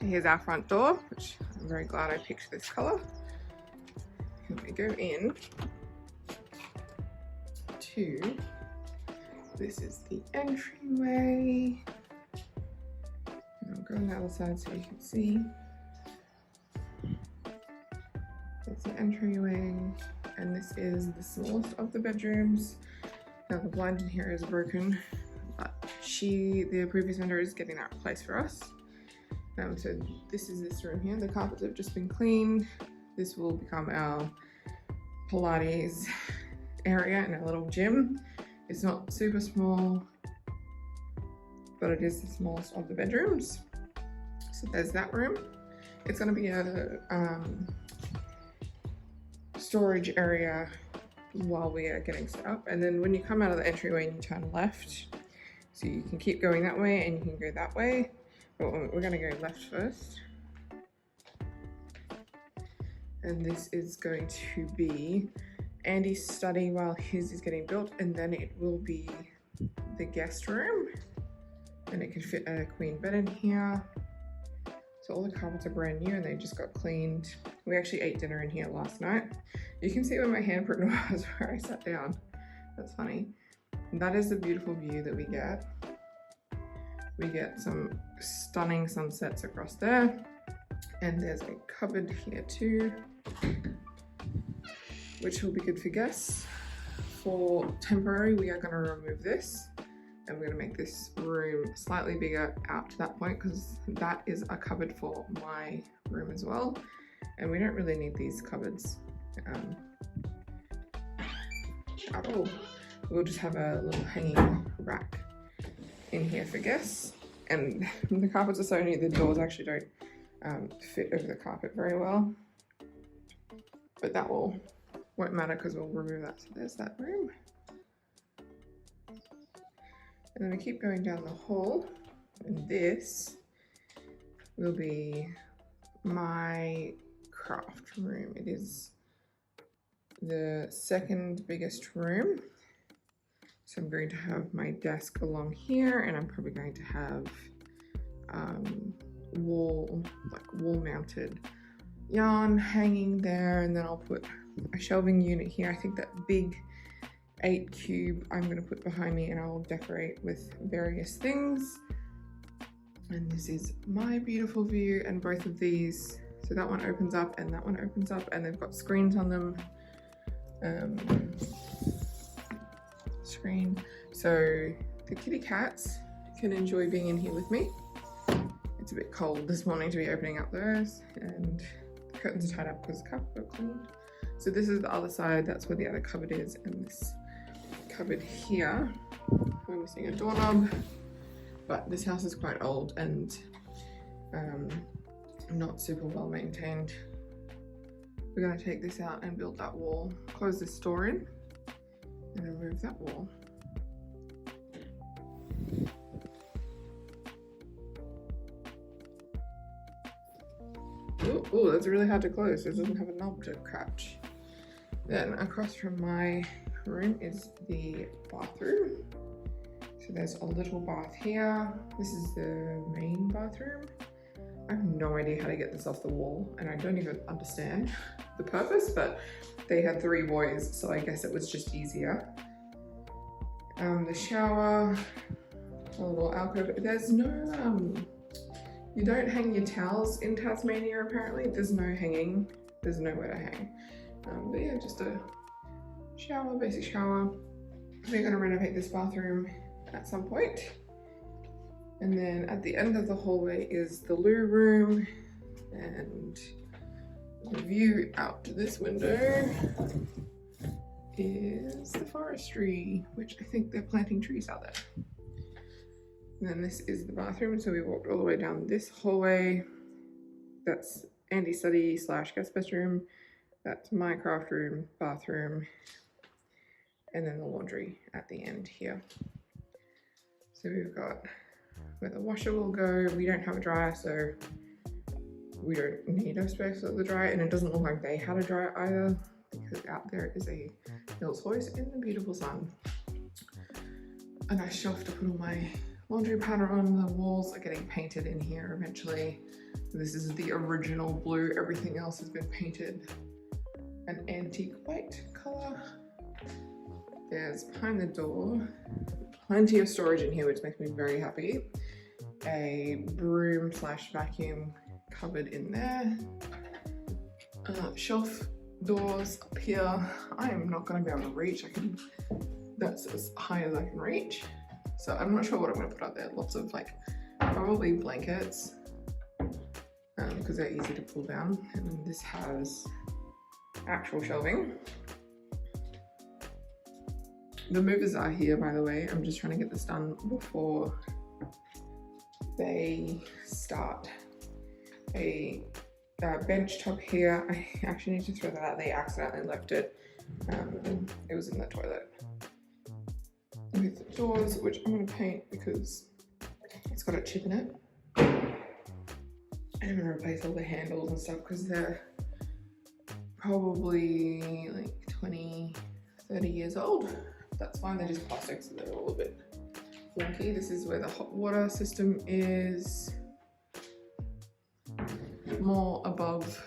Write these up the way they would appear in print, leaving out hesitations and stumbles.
Here's our front door, which I'm very glad I picked this colour. And we go in to, this is the entryway. And I'll go on the other side so you can see. That's the entryway, and this is the smallest of the bedrooms. Now the blind in here is broken, but the previous vendor is getting that replaced for us. So this is this room here. The carpets have just been cleaned. This will become our Pilates area and our little gym. It's not super small, but it is the smallest of the bedrooms. So there's that room. It's going to be a storage area while we are getting set up. And then when you come out of the entryway and you turn left, so you can keep going that way and you can go that way. But we're going to go left first. And this is going to be Andy's study while his is getting built, and then it will be the guest room. And it can fit a queen bed in here. So all the carpets are brand new and they just got cleaned. We actually ate dinner in here last night. You can see where my handprint was where I sat down. That's funny. And that is the beautiful view that we get. We get some stunning sunsets across there. And there's a cupboard here too, which will be good for guests. For temporary, we are going to remove this and we're going to make this room slightly bigger out to that point, because that is a cupboard for my room as well. And we don't really need these cupboards at all. We'll just have a little hanging rack in here for guests. And the carpets are so new, the doors actually don't fit over the carpet very well. But that won't matter because we'll remove that. So there's that room. And then we keep going down the hall, and this will be my craft room. It is the second biggest room. So I'm going to have my desk along here, and I'm probably going to have wall mounted yarn hanging there, and then I'll put a shelving unit here. I think that big 8 cube I'm going to put behind me, and I'll decorate with various things. And this is my beautiful view, and both of these, so that one opens up and that one opens up, and they've got screens on them. So the kitty cats can enjoy being in here with me. It's a bit cold this morning to be opening up those, and the curtains are tied up because the carpet got cleaned. So this is the other side, that's where the other cupboard is, and this cupboard here, we're missing a doorknob, but this house is quite old and not super well maintained. We're going to take this out and build that wall, close this door in, and remove that wall. Oh, that's really hard to close. It doesn't have a knob to catch. Then across from my room is the bathroom. So there's a little bath here. This is the main bathroom. I have no idea how to get this off the wall, and I don't even understand the purpose, but they had 3 boys, so I guess it was just easier. The shower, a little alcove. There's no, you don't hang your towels in Tasmania apparently. There's no hanging, there's nowhere to hang. But yeah, just a shower, basic shower. We're gonna renovate this bathroom at some point. And then at the end of the hallway is the loo room, and the view out to this window is the forestry, which I think they're planting trees out there. And then this is the bathroom, so we walked all the way down this hallway. That's Andy's study / guest bedroom. That's my craft room, bathroom, and then the laundry at the end here. So we've got where the washer will go. We don't have a dryer, so we don't need a space for the dryer, and it doesn't look like they had a dryer either, because out there is a Hills hoist in the beautiful sun. A nice shelf to put all my laundry pattern on the walls are getting painted in here eventually. This is the original blue, everything else has been painted an antique white colour. There's behind the door, plenty of storage in here, which makes me very happy. A broom / vacuum cupboard in there. Shelf doors up here. I am not going to be able to reach. That's as high as I can reach. So I'm not sure what I'm going to put up there. Lots of like probably blankets because they're easy to pull down. And then this has actual shelving. The movers are here, by the way. I'm just trying to get this done before they start. A bench top here. I actually need to throw that out. They accidentally left it. It was in the toilet. With doors, which I'm going to paint because it's got a chip in it. And I'm going to replace all the handles and stuff because they're probably like 20, 30 years old. That's fine, they're just plastic, so they're all a bit wonky. This is where the hot water system is. More above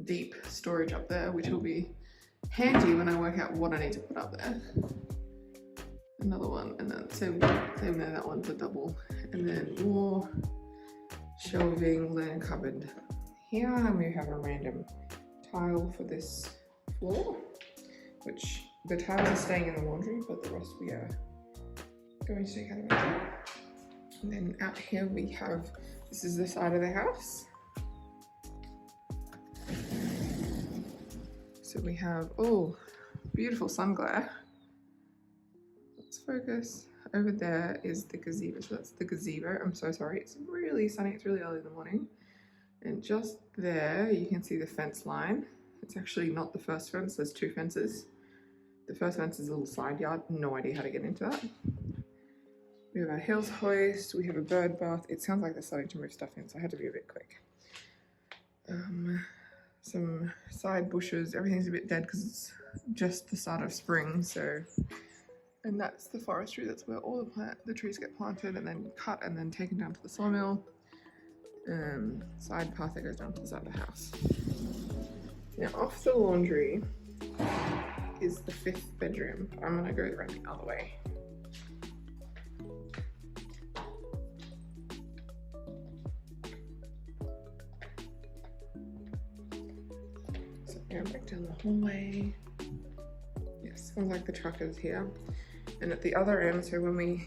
deep storage up there, which will be handy when I work out what I need to put up there. Another one, and then same there, that one's a double. And then more shelving, linen cupboard here, and we have a random tile for this floor, which the tiles are staying in the laundry, but the rest we are going to take out of it. And then out here we have, this is the side of the house. So we have, oh, beautiful sun glare. Let's focus. Over there is the gazebo, so that's the gazebo. I'm so sorry, it's really sunny, it's really early in the morning. And just there, you can see the fence line. It's actually not the first fence, there's two fences. The first fence is a little side yard, no idea how to get into that. We have our hills hoist, we have a bird bath. It sounds like they're starting to move stuff in, so I had to be a bit quick. Some side bushes, everything's a bit dead because it's just the start of spring, so. And that's the forestry, that's where all the trees get planted and then cut and then taken down to the sawmill. Side path that goes down to the side of the house. Now off the laundry is the 5th bedroom. I'm gonna go around the other way. So going back down the hallway. Yes, sounds like the truck is here. And at the other end, so when we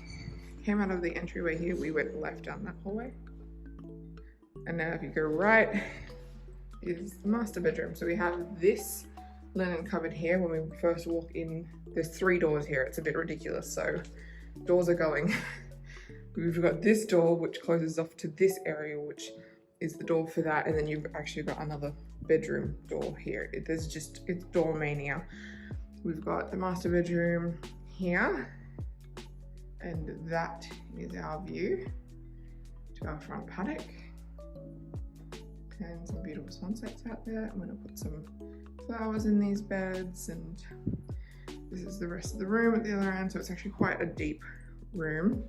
came out of the entryway here, we went left down that hallway. And now if you go right, is the master bedroom. So we have this linen cupboard here. When we first walk in, there's 3 doors here. It's a bit ridiculous, so doors are going. We've got this door which closes off to this area, which is the door for that, and then you've actually got another bedroom door here. It's door mania. We've got the master bedroom here, and that is our view to our front paddock. And some beautiful sunsets out there. I'm going to put some flowers in these beds, and this is the rest of the room at the other end, so it's actually quite a deep room.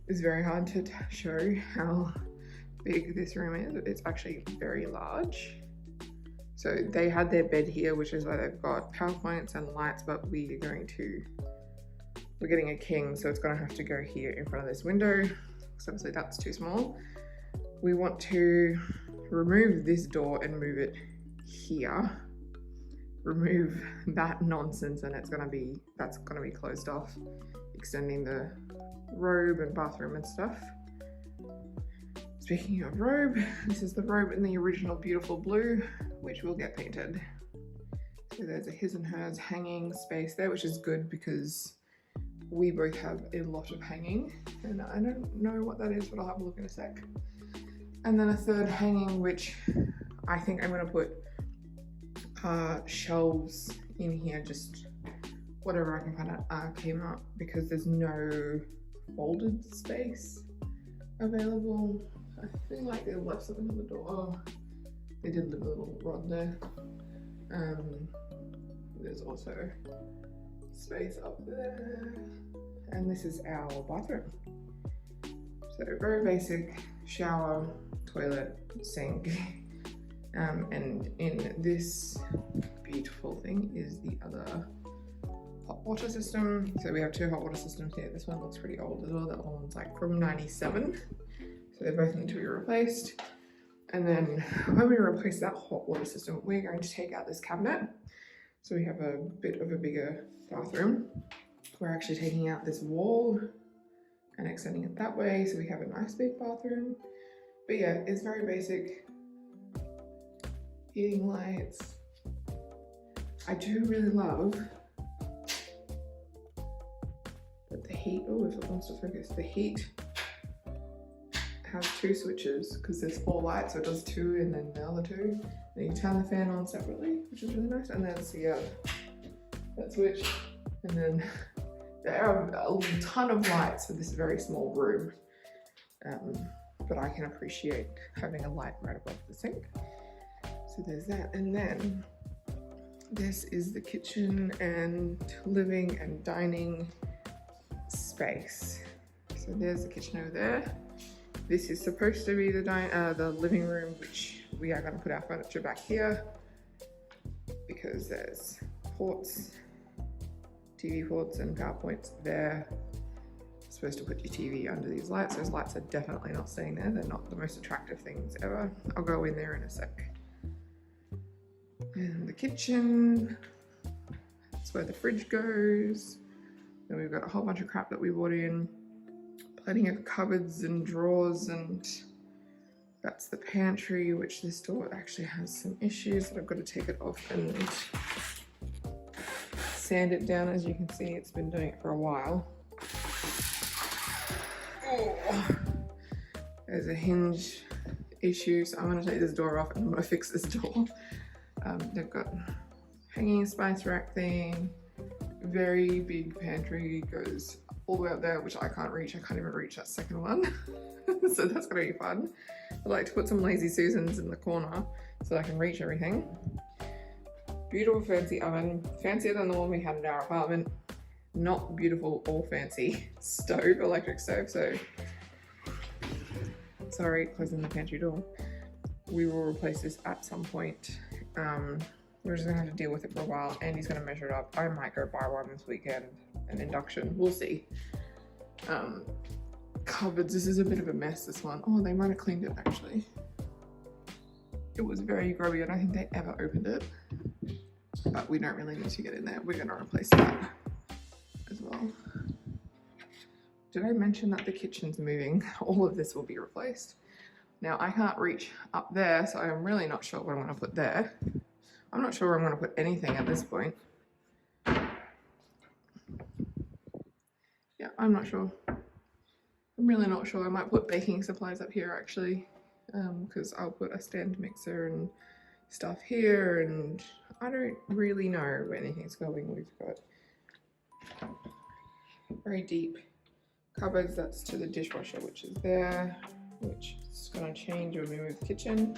It's very hard to show how big this room is. It's actually very large. So they had their bed here, which is why they've got power points and lights, but we're getting a king, so it's going to have to go here in front of this window. So obviously that's too small. We want to remove this door and move it here. Remove that nonsense, and that's gonna be closed off. Extending the robe and bathroom and stuff. Speaking of robe, this is the robe in the original beautiful blue, which will get painted. So there's a his and hers hanging space there, which is good because we both have a lot of hanging, and I don't know what that is, but I'll have a look in a sec. And then a third hanging, which I think I'm gonna put shelves in here, just whatever I can find out came up, because there's no folded space available. I feel like they left something on the door. Oh, they did leave a little rod there. There's also space up there. And this is our bathroom. So very basic shower, toilet, sink. And in this beautiful thing is the other hot water system. So we have two hot water systems here. This one looks pretty old as well. That one's like from 97. So they both need to be replaced. And then when we replace that hot water system, we're going to take out this cabinet. So we have a bit of a bigger bathroom. We're actually taking out this wall and extending it that way. So we have a nice big bathroom. But yeah, it's very basic. Heating lights. I do really love that the heat, oh, if it wants to focus, the heat has two switches because there's 4 lights, so it does 2 and then the other 2. And you turn the fan on separately, which is really nice. And there's the that switch. And then there are a ton of lights for this very small room. But I can appreciate having a light right above the sink. So there's that. And then this is the kitchen and living and dining space. So there's the kitchen over there. This is supposed to be the living room, which we are going to put our furniture back here because there's ports, TV ports and power points there. You're supposed to put your TV under these lights. Those lights are definitely not staying there. They're not the most attractive things ever. I'll go in there in a sec. And the kitchen, that's where the fridge goes. Then we've got a whole bunch of crap that we bought in. Plenty of cupboards and drawers, and that's the pantry, which this door actually has some issues that I've got to take it off and sand it down. As you can see, it's been doing it for a while. Oh, there's a hinge issue, so I'm going to take this door off and I'm going to fix this door. They've got hanging spice rack thing, very big pantry, goes all the way up there, which I can't reach. I can't even reach that second one. So that's gonna be fun. I like to put some lazy Susans in the corner so I can reach everything. Beautiful fancy oven, fancier than the one we had in our apartment. Not beautiful or fancy stove, electric stove. So sorry, closing the pantry door. We will replace this at some point. We're just gonna have to deal with it for a while. Andy's gonna measure it up. I might go buy one this weekend, an induction, we'll see. Cupboards, this is a bit of a mess, this one. Oh, they might have cleaned it actually. It was very grubby. I don't think they ever opened it, but we don't really need to get in there. We're gonna replace that as well. Did I mention that the kitchen's moving? All of this will be replaced. Now I can't reach up there, so I'm really not sure what I'm gonna put there. I'm not sure I'm gonna put anything at this point. Yeah, I'm not sure. I'm really not sure. I might put baking supplies up here actually, because I'll put a stand mixer and stuff here, and I don't really know where anything's going. We've got very deep cupboards. That's to the dishwasher, which is there, which is gonna change when we move the kitchen.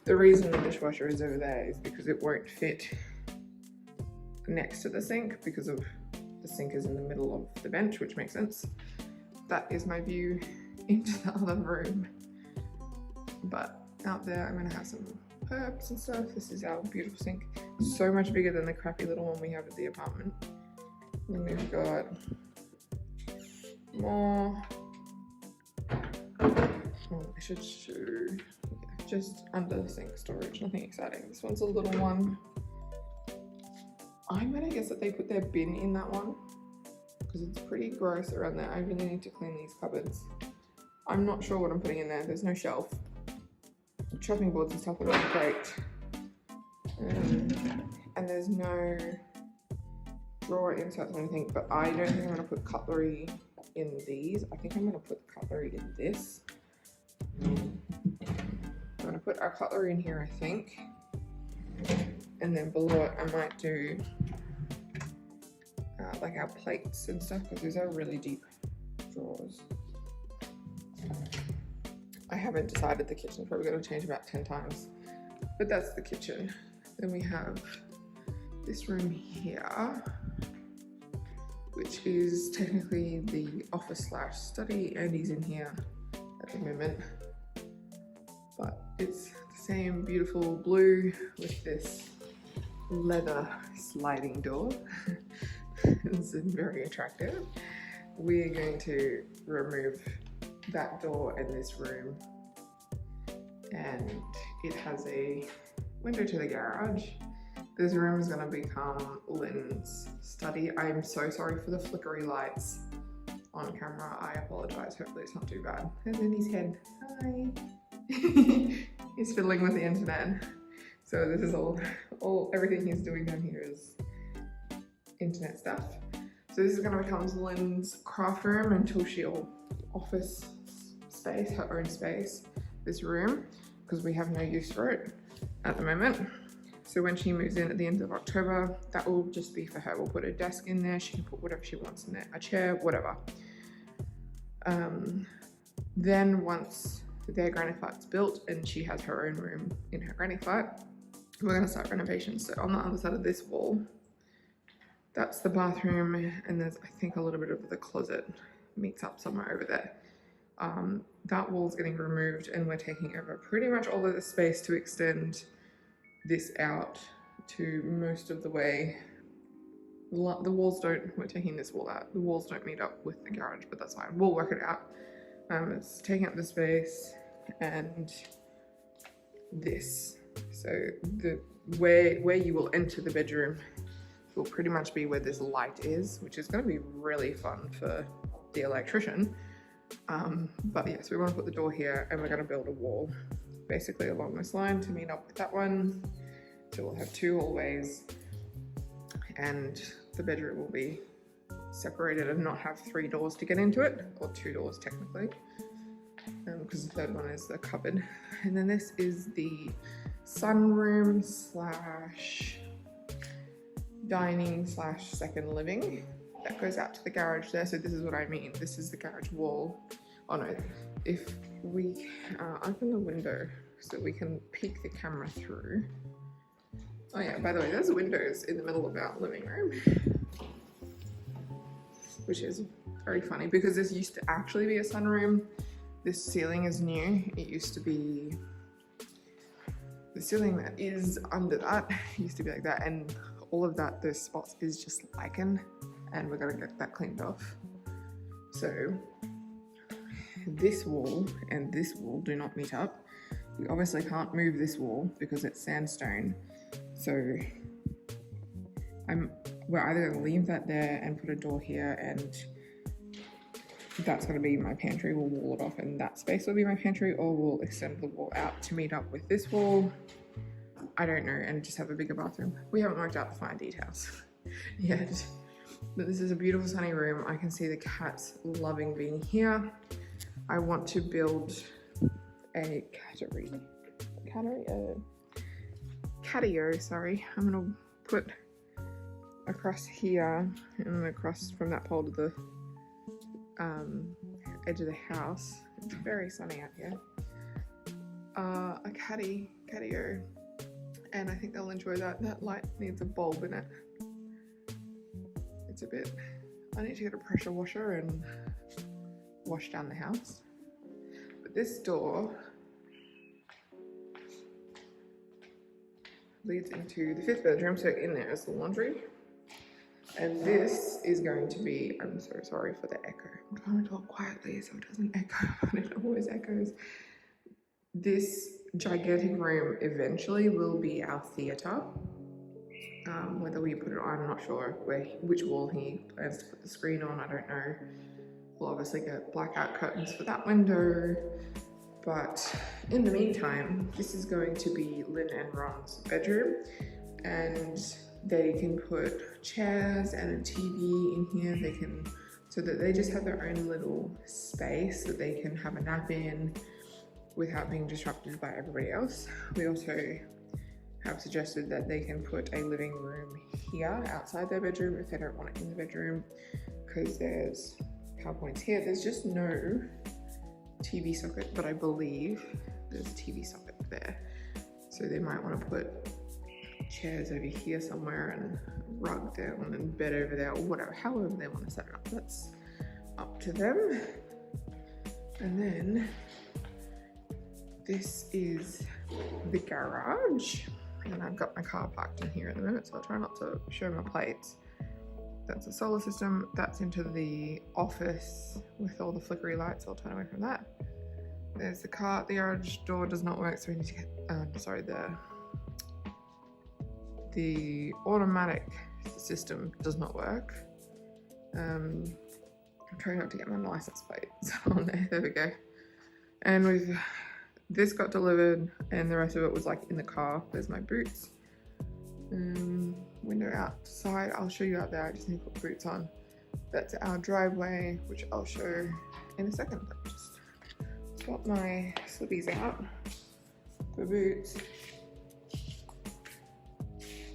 The reason the dishwasher is over there is because it won't fit next to the sink because of the sink is in the middle of the bench, which makes sense. That is my view into the other room. But out there, I'm gonna have some herbs and stuff. This is our beautiful sink. So much bigger than the crappy little one we have at the apartment. And we've got more. Oh, I should show. Yeah, just under the sink storage, nothing exciting. This one's a little one. I'm gonna guess that they put their bin in that one because it's pretty gross around there. I really need to clean these cupboards. I'm not sure what I'm putting in there. There's no shelf. Chopping boards and stuff would be great. And there's no drawer inserts or anything, but I don't think I'm gonna put cutlery in these. I think I'm gonna put cutlery in this. I'm gonna put our cutlery in here, I think. And then below it, I might do like our plates and stuff, because these are really deep drawers. I haven't decided. The kitchen's probably going to change about 10 times, but that's the kitchen. Then we have this room here, which is technically the office / study. Andy's in here at the moment, but it's the same beautiful blue with this leather sliding door. It's very attractive. We're going to remove that door in this room, and it has a window to the garage. This room is going to become Lynn's study. I'm so sorry for the flickery lights on camera. I apologize. Hopefully it's not too bad. And then his head. Hi. He's fiddling with the internet. So this is everything he's doing down here is internet stuff. So this is going to become Lynn's craft room until she'll office space, her own space, this room, because we have no use for it at the moment. So when she moves in at the end of October, that will just be for her. We'll put a desk in there. She can put whatever she wants in there, a chair, whatever. Then once their granny flat's built and she has her own room in her granny flat, we're going to start renovations. So on the other side of this wall, that's the bathroom, and there's, I think, a little bit of the closet meets up somewhere over there. That wall's getting removed, and we're taking over pretty much all of the space to extend this out to most of the way. The walls don't, we're taking this wall out. The walls don't meet up with the garage, but that's fine. We'll work it out. It's taking up the space and this. So where you will enter the bedroom will pretty much be where this light is, which is going to be really fun for the electrician. But yes, we want to put the door here, and we're going to build a wall basically along this line to meet up with that one. So we'll have 2 hallways, and the bedroom will be separated and not have 3 doors to get into it, or 2 doors technically, because the third one is the cupboard. And then this is the sunroom / dining / second living that goes out to the garage there. So this is what I mean. This is the garage wall. Oh no, if we open the window so we can peek the camera through. Oh yeah, by the way, there's windows in the middle of our living room, which is very funny because this used to actually be a sunroom. This ceiling is new. It used to be, the ceiling that is under that used to be like that, and all of that, those spots is just lichen, and we're gonna get that cleaned off. So this wall and this wall do not meet up. We obviously can't move this wall because it's sandstone. So we're either gonna leave that there and put a door here, and that's gonna be my pantry. We'll wall it off and that space will be my pantry, or we'll extend the wall out to meet up with this wall. I don't know, and just have a bigger bathroom. We haven't worked out the fine details yet. But this is a beautiful sunny room. I can see the cats loving being here. I want to build a catio, sorry. I'm gonna put across here and across from that pole to the edge of the house. It's very sunny out here. A catio, and I think they'll enjoy that. That light needs a bulb in it. It's a bit, I need to get a pressure washer and wash down the house. But this door leads into the 5th bedroom, so in there is the laundry. And this is going to be, I'm so sorry for the echo. I'm trying to talk quietly so it doesn't echo, but it always echoes. This gigantic room eventually will be our theatre. Whether we put it on, I'm not sure which wall he plans to put the screen on, I don't know. We'll obviously get blackout curtains for that window. But in the meantime, this is going to be Lynn and Ron's bedroom, and they can put chairs and a TV in here. They can, so that they just have their own little space that they can have a nap in without being disrupted by everybody else. We also have suggested that they can put a living room here outside their bedroom if they don't want it in the bedroom, because there's PowerPoints here. There's just no TV socket, but I believe there's a TV socket there. So they might want to put chairs over here somewhere and a rug down and bed over there, or whatever, however they want to set it up. That's up to them. And then this is the garage, and I've got my car parked in here at the moment, so I'll try not to show my plates. That's a solar system. That's into the office with all the flickery lights. I'll turn away from that. There's the car. The garage door does not work, so we need to get, sorry, the automatic system does not work. I'm trying not to get my license plate on there. There we go. And this got delivered, and the rest of it was like in the car. There's my boots. Window outside, I'll show you out there. I just need to put boots on. That's our driveway, which I'll show in a second. Just swap my slippies out for boots,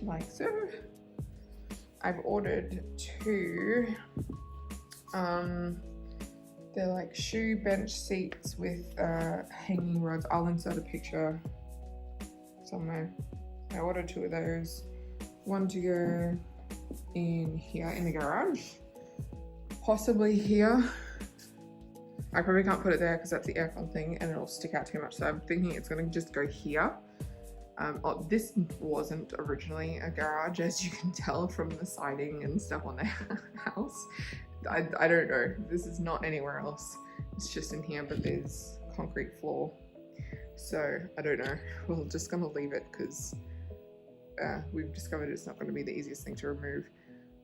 like so. I've ordered two. They're like shoe bench seats with hanging rods. I'll insert a picture somewhere. I ordered two of those. One to go in here in the garage, possibly here. I probably can't put it there because that's the aircon thing and it'll stick out too much. So I'm thinking it's gonna just go here. This wasn't originally a garage, as you can tell from the siding and stuff on the house. I don't know. This is not anywhere else. It's just in here, but there's concrete floor. So I don't know. We're just gonna leave it because we've discovered it's not going to be the easiest thing to remove.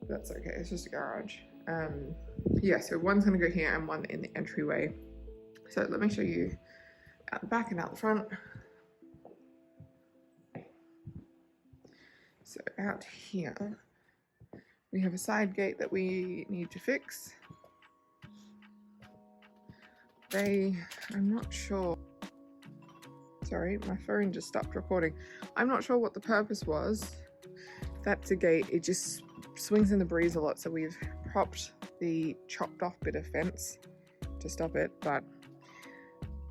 But that's okay. It's just a garage. Yeah, so one's going to go here and one in the entryway. So let me show you out the back and out the front. So out here, we have a side gate that we need to fix. I'm not sure. Sorry, my phone just stopped recording. I'm not sure what the purpose was. That's a gate. It just swings in the breeze a lot, so we've propped the chopped off bit of fence to stop it, but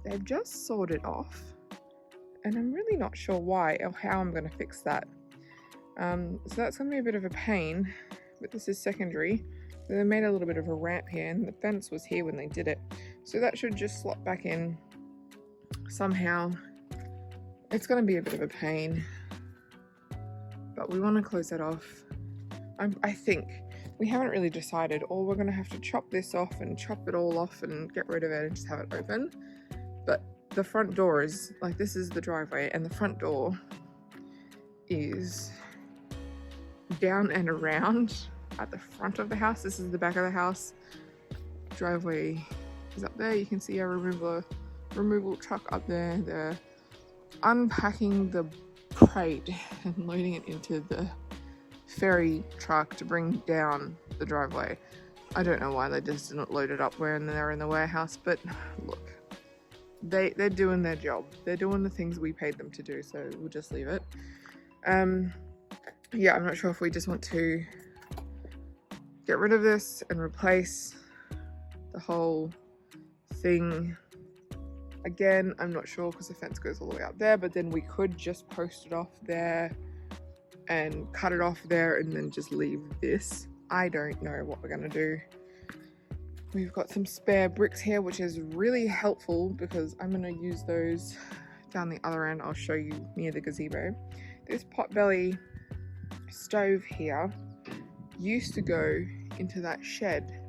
they've just sawed it off, and I'm really not sure why or how I'm going to fix that. So that's going to be a bit of a pain, but this is secondary. So they made a little bit of a ramp here, and the fence was here when they did it. So that should just slot back in somehow. It's going to be a bit of a pain, but we want to close that off. I think we haven't really decided, or we're going to have to chop this off and chop it all off and get rid of it and just have it open. But the front door is, like, this is the driveway, and the front door is down and around at the front of the house. This is the back of the house. Driveway is up there. You can see our removal truck up there. They're unpacking the crate and loading it into the ferry truck to bring down the driveway. I don't know why they just didn't load it up when they're in the warehouse, but look, they're doing their job. They're doing the things we paid them to do, so we'll just leave it. Yeah, I'm not sure if we just want to get rid of this and replace the whole thing. Again, I'm not sure because the fence goes all the way up there, but then we could just post it off there and cut it off there and then just leave this. I don't know what we're going to do. We've got some spare bricks here, which is really helpful because I'm going to use those down the other end. I'll show you near the gazebo. This potbelly stove here used to go into that shed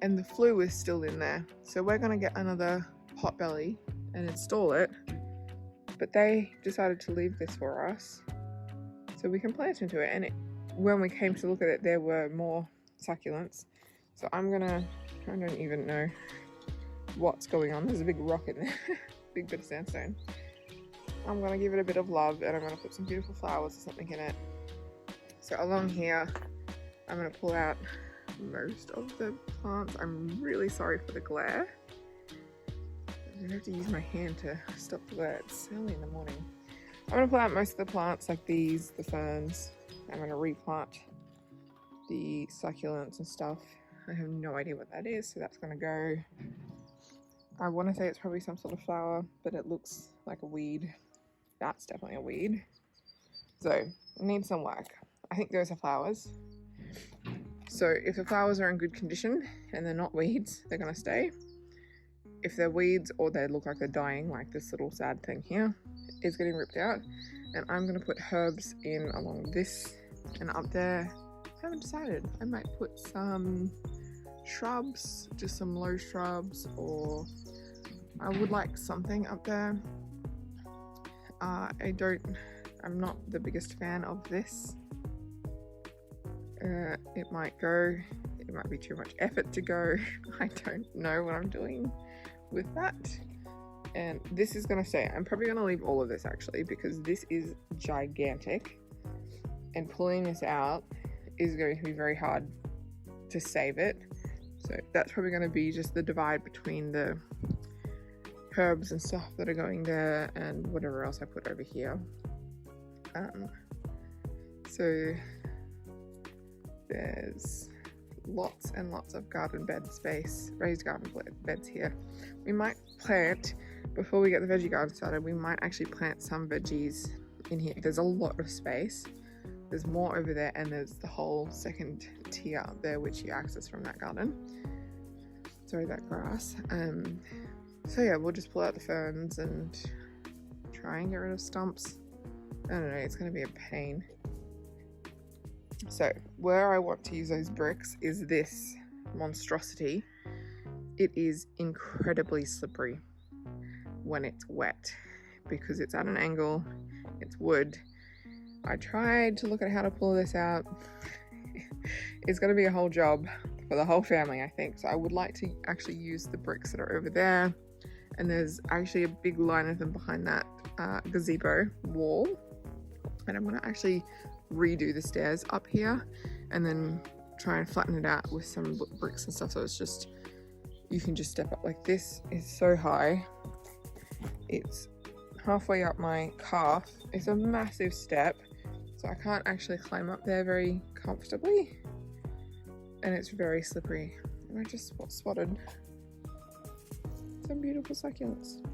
and the flue is still in there. So we're going to get another potbelly and install it, but they decided to leave this for us so we can plant into it. And when we came to look at it, there were more succulents. So I don't even know what's going on. There's a big rock in there, big bit of sandstone. I'm gonna give it a bit of love and I'm gonna put some beautiful flowers or something in it. So along here, I'm gonna pull out most of the plants. I'm really sorry for the glare. I'm gonna have to use my hand to stop the glare. It's early in the morning. I'm gonna pull out most of the plants like these, the ferns. I'm gonna replant the succulents and stuff. I have no idea what that is, so that's gonna go. I wanna say it's probably some sort of flower, but it looks like a weed. That's definitely a weed. So it needs some work. I think those are flowers. So if the flowers are in good condition and they're not weeds, they're going to stay. If they're weeds or they look like they're dying, like this little sad thing here, is getting ripped out. And I'm going to put herbs in along this and up there. I haven't decided. I might put some shrubs, just some low shrubs, or I would like something up there. I'm not the biggest fan of this. It might be too much effort to go. I don't know what I'm doing with that. And this is gonna stay. I'm probably gonna leave all of this actually, because this is gigantic and pulling this out is going to be very hard to save it. So that's probably gonna be just the divide between the herbs and stuff that are going there and whatever else I put over here. So there's lots and lots of garden bed space, raised garden beds here. We might plant, before we get the veggie garden started, we might actually plant some veggies in here. There's a lot of space. There's more over there, and there's the whole second tier up there which you access from that garden. Sorry, that grass. So yeah, we'll just pull out the ferns and try and get rid of stumps. I don't know, it's going to be a pain. So where I want to use those bricks is this monstrosity. It is incredibly slippery when it's wet because it's at an angle, it's wood. I tried to look at how to pull this out. It's going to be a whole job for the whole family, I think. So I would like to actually use the bricks that are over there. And there's actually a big line of them behind that gazebo wall. And I'm going to actually redo the stairs up here and then try and flatten it out with some bricks and stuff, so it's just, you can just step up. Like, this is so high, it's halfway up my calf. It's a massive step, so I can't actually climb up there very comfortably, and it's very slippery. And I just spotted some beautiful succulents,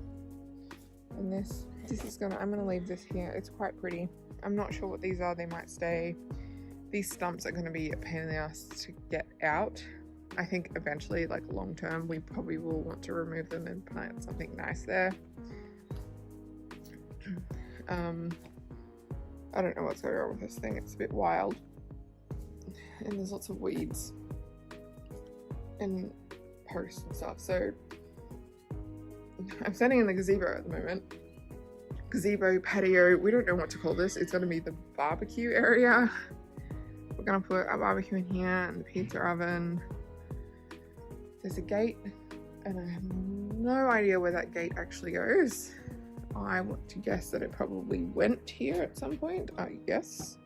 and this is gonna, I'm gonna leave this here. It's quite pretty. I'm not sure what these are, they might stay. These stumps are going to be a pain in the ass to get out. I think eventually, like long term, we probably will want to remove them and plant something nice there. I don't know what's going on with this thing, it's a bit wild. And there's lots of weeds and posts and stuff. So I'm standing in the gazebo at the moment. Gazebo patio, we don't know what to call this. It's going to be the barbecue area. We're going to put a barbecue in here and the pizza oven. There's a gate and I have no idea where that gate actually goes. I want to guess that it probably went here at some point. I guess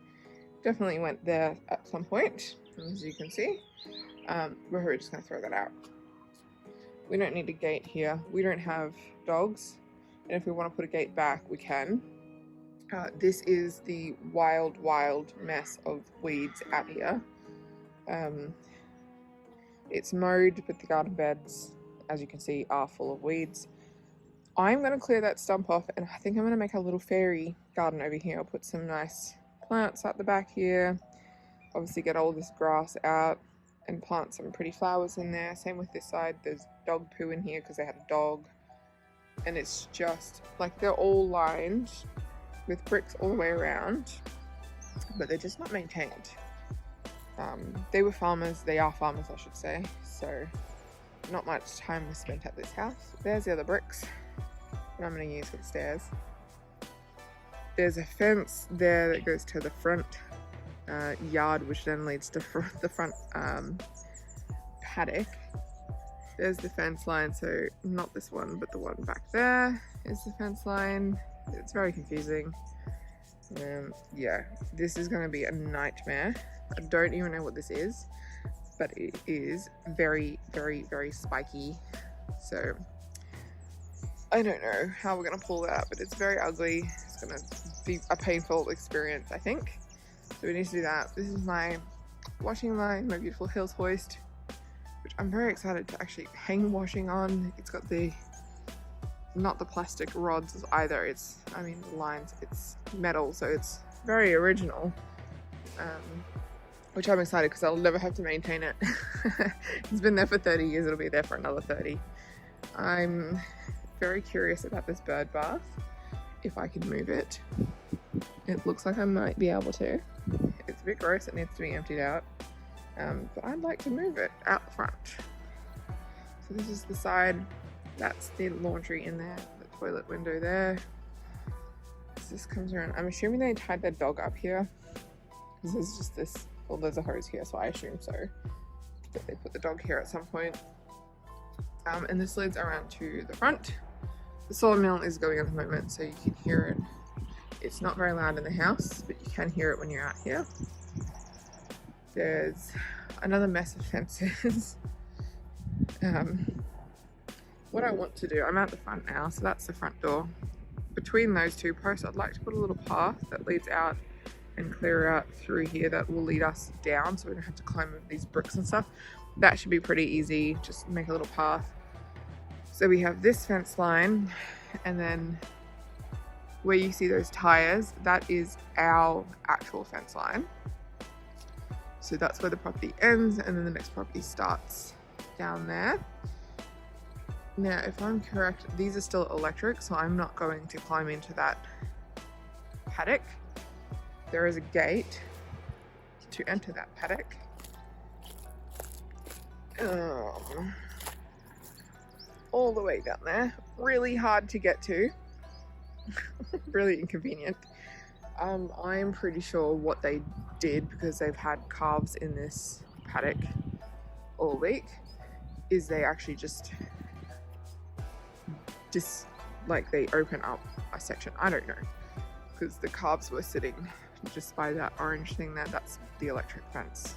definitely went there at some point, as you can see. We're just going to throw that out. We don't need a gate here. We don't have dogs. And if we want to put a gate back, we can. This is the wild mess of weeds out here. It's mowed, but the garden beds, as you can see, are full of weeds. I'm going to clear that stump off, and I think I'm going to make a little fairy garden over here. I'll put some nice plants at the back here. Obviously get all this grass out and plant some pretty flowers in there. Same with this side. There's dog poo in here because they had a dog. And it's just like they're all lined with bricks all the way around, but they're just not maintained. They are farmers, I should say, so not much time was spent at this house. There's the other bricks that I'm going to use for the stairs. There's a fence there that goes to the front yard, which then leads to the front paddock. There's the fence line, so not this one, but the one back there is the fence line. It's very confusing. Yeah, this is going to be a nightmare. I don't even know what this is, but it is very spiky. So I don't know how we're going to pull that, but it's very ugly. It's going to be a painful experience, I think. So we need to do that. This is my washing line, my beautiful Hills hoist, which I'm very excited to actually hang washing on. It's got the, not the plastic rods either, it's, I mean the lines, it's metal, so it's very original, which I'm excited because I'll never have to maintain it. It's been there for 30 years, it'll be there for another 30. I'm very curious about this bird bath, if I can move it. It looks like I might be able to. It's a bit gross, it needs to be emptied out, but I'd like to move it out the front. So this is the side, that's the laundry in there, the toilet window there. This comes around. I'm assuming they tied their dog up here because there's just this, well, there's a hose here, so I assume so, that they put the dog here at some point. And this leads around to the front. The solar mill is going at the moment, so you can hear it. It's not very loud in the house, but you can hear it when you're out here. There's another mess of fences. What I want to do, I'm at the front now, so that's the front door. Between those two posts, I'd like to put a little path that leads out and clear out through here that will lead us down, so we don't have to climb over these bricks and stuff. That should be pretty easy, just make a little path. So we have this fence line, and then where you see those tires, that is our actual fence line. So that's where the property ends, and then the next property starts down there. Now, if I'm correct, these are still electric, so I'm not going to climb into that paddock. There is a gate to enter that paddock. All the way down there. Really hard to get to. Really inconvenient. I'm pretty sure what they did, because they've had calves in this paddock all week, is they actually just like they open up a section. I don't know, because the calves were sitting just by that orange thing there. That's the electric fence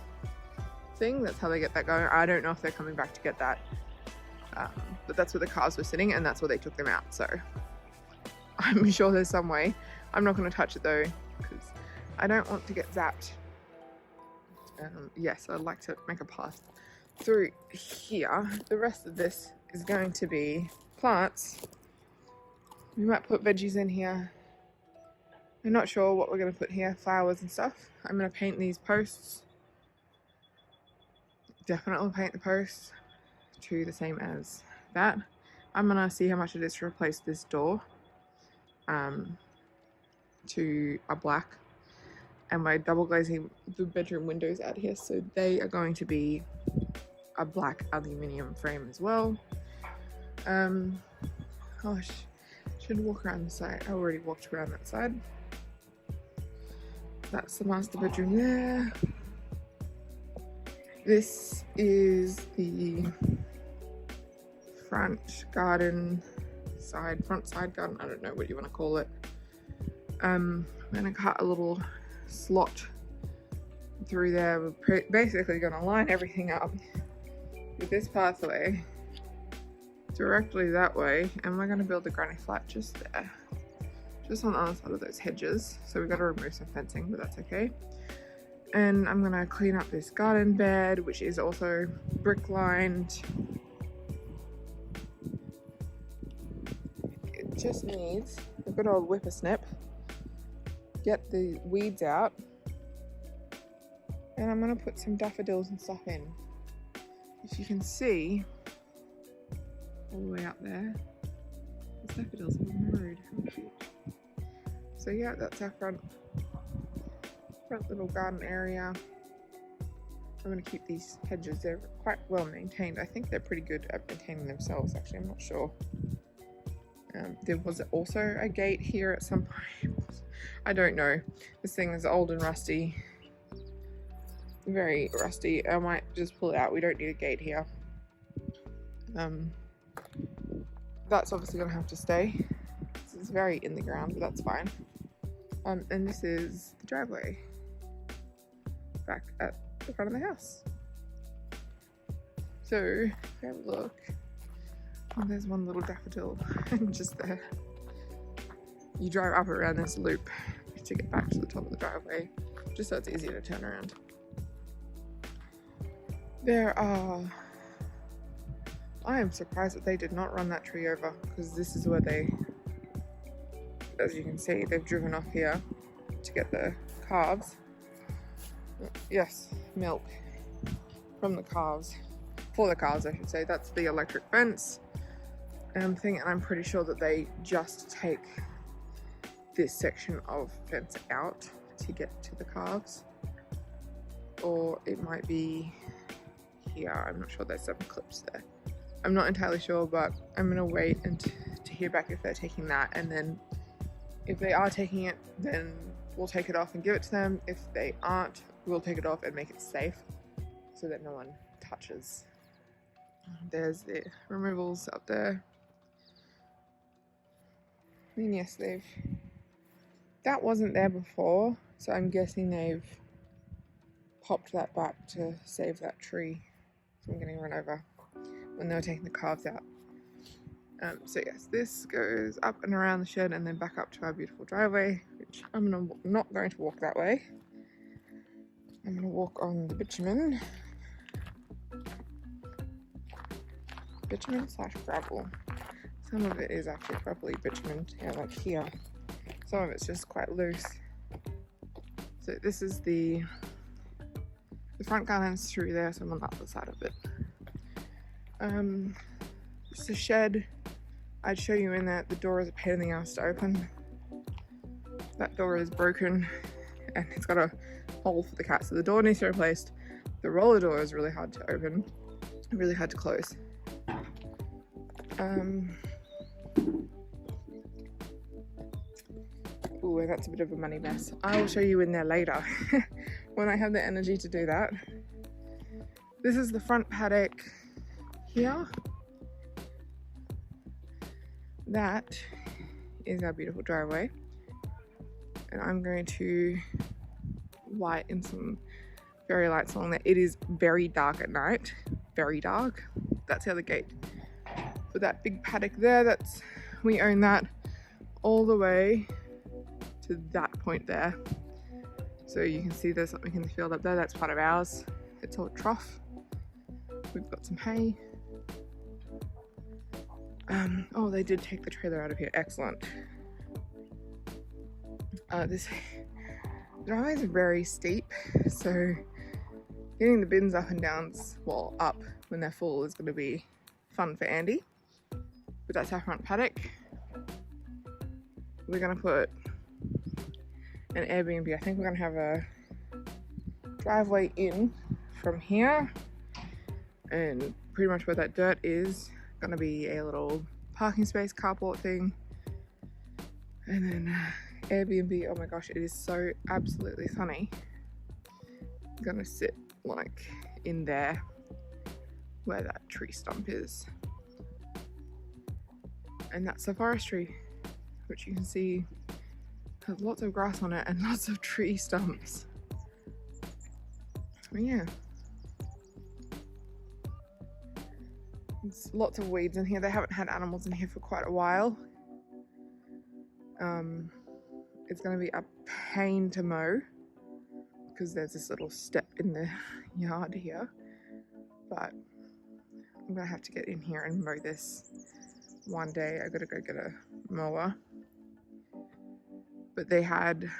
thing. That's how they get that going. I don't know if they're coming back to get that, but that's where the calves were sitting, and that's where they took them out. So I'm sure there's some way. I'm not going to touch it though, because I don't want to get zapped. Yes, I'd like to make a path through here. The rest of this is going to be plants. We might put veggies in here. I'm not sure what we're going to put here, flowers and stuff. I'm going to paint these posts. Definitely paint the posts to the same as that. I'm going to see how much it is to replace this door to a black, and by double glazing the bedroom windows out here, so they are going to be a black aluminium frame as well. Gosh, should walk around the side. I already walked around that side. That's the master bedroom there. This is the front garden, front side garden, I don't know what you want to call it. I'm gonna cut a little slot through there. We're basically gonna line everything up with this pathway directly that way, and we're gonna build a granny flat just there, just on the other side of those hedges. So we've got to remove some fencing, but that's okay. And I'm gonna clean up this garden bed, which is also brick lined. It just needs a good old whippersnip. Get the weeds out, and I'm gonna put some daffodils and stuff in. If you can see, all the way up there, there's daffodils on the road. How cute. So yeah, that's our front little garden area. I'm gonna keep these hedges. They're quite well maintained. I think they're pretty good at maintaining themselves, actually. I'm not sure. There was also a gate here at some point. I don't know. This thing is old and rusty. Very rusty. I might just pull it out. We don't need a gate here. That's obviously going to have to stay. This is very in the ground, but that's fine. And this is the driveway back at the front of the house. So, if you have a look, oh, there's one little daffodil just there. You drive up around this loop to get back to the top of the driveway, just so it's easier to turn around. I am surprised that they did not run that tree over, because this is where they, as you can see, they've driven off here to get the calves. Yes, milk from the calves. For the calves, I should say. That's the electric fence thing, and I'm pretty sure that they just take this section of fence out to get to the calves. Or it might be here. I'm not sure. There's some clips there. I'm not entirely sure, but I'm gonna wait and to hear back if they're taking that, and then if they are taking it, then we'll take it off and give it to them. If they aren't, we'll take it off and make it safe so that no one touches. There's the removals up there. And yes, that wasn't there before, so I'm guessing they've popped that back to save that tree from getting run over when they were taking the calves out. So yes, this goes up and around the shed and then back up to our beautiful driveway, which I'm not going to walk that way. I'm going to walk on the bitumen. Bitumen/gravel. Some of it is actually properly bitumen, yeah, like here. Some of it's just quite loose. So this is the front garden's through there, so I'm on the other side of it. It's a shed. I'd show you in there. The door is a pain in the ass to open. That door is broken and it's got a hole for the cat, so the door needs to be replaced. The roller door is really hard to open, really hard to close. Ooh, that's a bit of a money mess. I will show you in there later when I have the energy to do that. This is the front paddock here. That is our beautiful driveway. And I'm going to light in some fairy lights along there. It is very dark at night. Very dark. That's the other gate. For that big paddock there, we own that all the way to that point there. So you can see there's something in the field up there. That's part of ours. It's all trough. We've got some hay. Oh, they did take the trailer out of here. Excellent. This driveway is very steep, so getting the bins up and down, well, up when they're full is going to be fun for Andy. But that's our front paddock. We're going to put an Airbnb. I think we're going to have a driveway in from here, and pretty much where that dirt is going to be a little parking space carport thing, and then Airbnb. Oh my gosh, it is so absolutely sunny. I'm gonna sit like in there where that tree stump is, and that's the forestry, which you can see has lots of grass on it and lots of tree stumps. But yeah, there's lots of weeds in here. They haven't had animals in here for quite a while. It's going to be a pain to mow because there's this little step in the yard here, but I'm going to have to get in here and mow this one day. I got to go get a mower. But they had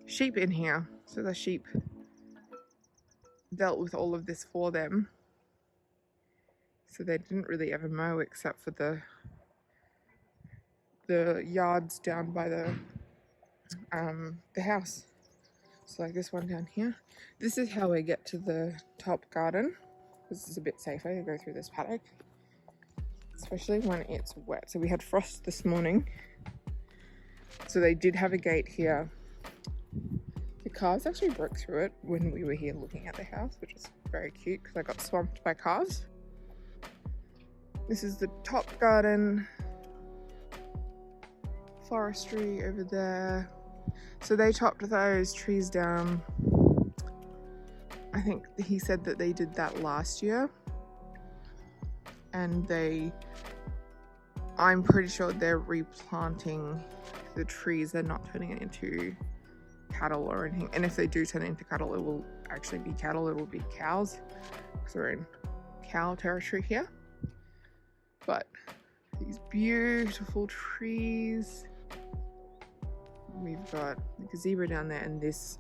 sheep in here, so the sheep dealt with all of this for them. So they didn't really ever mow except for the yards down by the house. So like this one down here. This is how we get to the top garden. This is a bit safer to go through this paddock, especially when it's wet. So we had frost this morning, so they did have a gate here. The calves actually broke through it when we were here looking at the house, which is very cute because I got swamped by calves. This is the top garden. Forestry over there. So they chopped those trees down. I think he said that they did that last year, and I'm pretty sure they're replanting the trees. They're not turning it into cattle or anything, and if they do turn it into cattle, it will actually be cattle. It will be cows because we're in cow territory here. But these beautiful trees. we've got the gazebo down there and this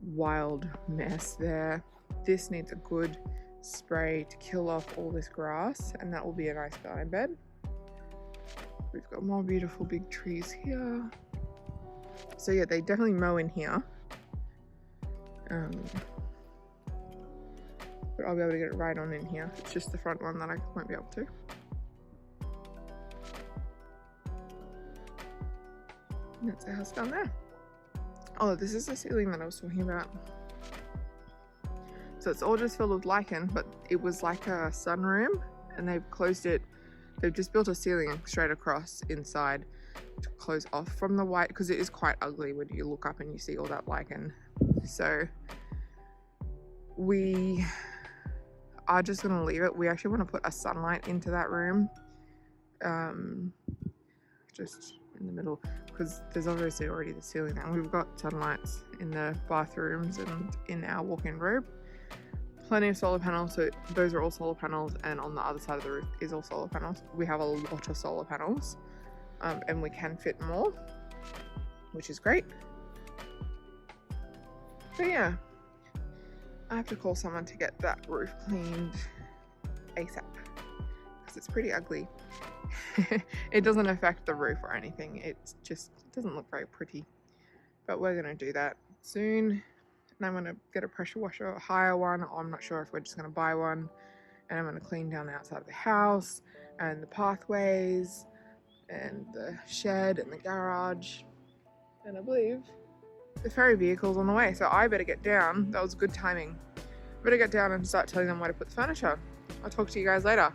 wild mess there. This needs a good spray to kill off all this grass, and that will be a nice garden bed. We've got more beautiful big trees here. So yeah, they definitely mow in here. But I'll be able to get it right on in here. It's just the front one that I won't be able to. And that's the house down there. Oh, this is the ceiling that I was talking about. So it's all just filled with lichen, but it was like a sunroom and they've closed it. They've just built a ceiling straight across inside to close off from the white, because it is quite ugly when you look up and you see all that lichen. So we are just going to leave it. We actually want to put a sunlight into that room, just in the middle, because there's obviously already the ceiling there. And we've got sunlights in the bathrooms and in our walk-in room. Plenty of solar panels, so those are all solar panels, and on the other side of the roof is all solar panels. We have a lot of solar panels, and we can fit more, which is great. So yeah, I have to call someone to get that roof cleaned ASAP, because it's pretty ugly. It doesn't affect the roof or anything, it doesn't look very pretty, but we're going to do that soon. And I'm going to get a pressure washer, or hire one, or I'm not sure if we're just going to buy one. And I'm going to clean down the outside of the house and the pathways and the shed and the garage. And I believe the ferry vehicle's on the way, so I better get down. That was good timing. I better get down and start telling them where to put the furniture. I'll talk to you guys later.